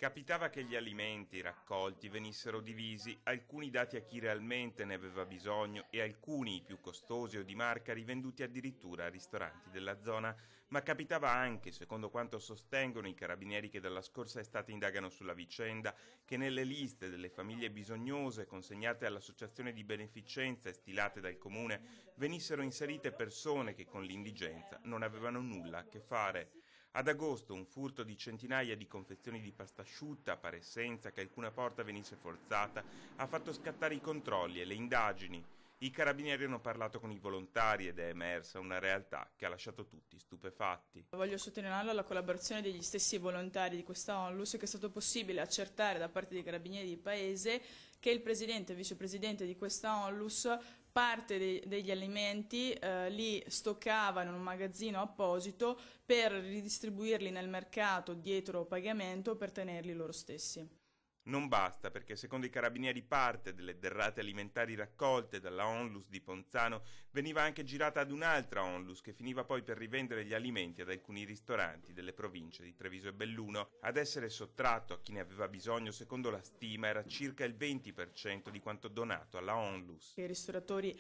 Capitava che gli alimenti raccolti venissero divisi, alcuni dati a chi realmente ne aveva bisogno e alcuni, i più costosi o di marca, rivenduti addirittura a ristoranti della zona, ma capitava anche, secondo quanto sostengono i carabinieri che dalla scorsa estate indagano sulla vicenda, che nelle liste delle famiglie bisognose consegnate all'associazione di beneficenza e stilate dal comune venissero inserite persone che con l'indigenza non avevano nulla a che fare. Ad agosto un furto di centinaia di confezioni di pasta asciutta, pare senza che alcuna porta venisse forzata, ha fatto scattare i controlli e le indagini. I carabinieri hanno parlato con i volontari ed è emersa una realtà che ha lasciato tutti stupefatti. Voglio sottolineare la collaborazione degli stessi volontari di questa ONLUS, che è stato possibile accertare da parte dei carabinieri di paese che il presidente e il vicepresidente di questa ONLUS parte degli alimenti li stoccava in un magazzino apposito per ridistribuirli nel mercato dietro pagamento per tenerli loro stessi. Non basta perché secondo i carabinieri parte delle derrate alimentari raccolte dalla ONLUS di Ponzano veniva anche girata ad un'altra ONLUS che finiva poi per rivendere gli alimenti ad alcuni ristoranti delle province di Treviso e Belluno. Ad essere sottratto a chi ne aveva bisogno, secondo la stima, era circa il 20% di quanto donato alla ONLUS. I ristoratori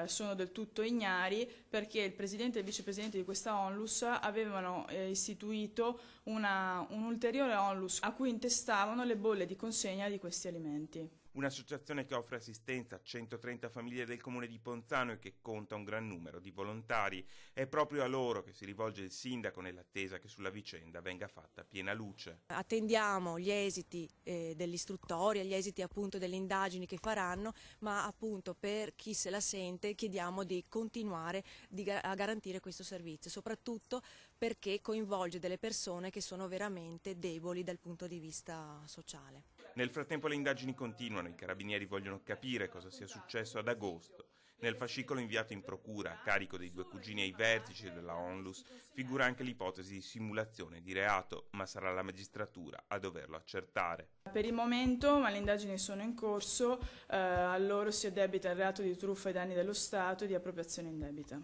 sono del tutto ignari perché il presidente e il vicepresidente di questa ONLUS avevano istituito un'ulteriore ONLUS a cui intestavano le bolle di consegna di questi alimenti. Un'associazione che offre assistenza a 130 famiglie del comune di Ponzano e che conta un gran numero di volontari. È proprio a loro che si rivolge il sindaco nell'attesa che sulla vicenda venga fatta piena luce. Attendiamo gli esiti dell'istruttoria, gli esiti appunto delle indagini che faranno, ma appunto per chi se la sente chiediamo di continuare a garantire questo servizio, soprattutto perché coinvolge delle persone che sono veramente deboli dal punto di vista sociale. Nel frattempo le indagini continuano, i carabinieri vogliono capire cosa sia successo ad agosto. Nel fascicolo inviato in procura a carico dei due cugini ai vertici della ONLUS figura anche l'ipotesi di simulazione di reato, ma sarà la magistratura a doverlo accertare. Per il momento, ma le indagini sono in corso, a loro si addebita il reato di truffa ai danni dello Stato e di appropriazione indebita.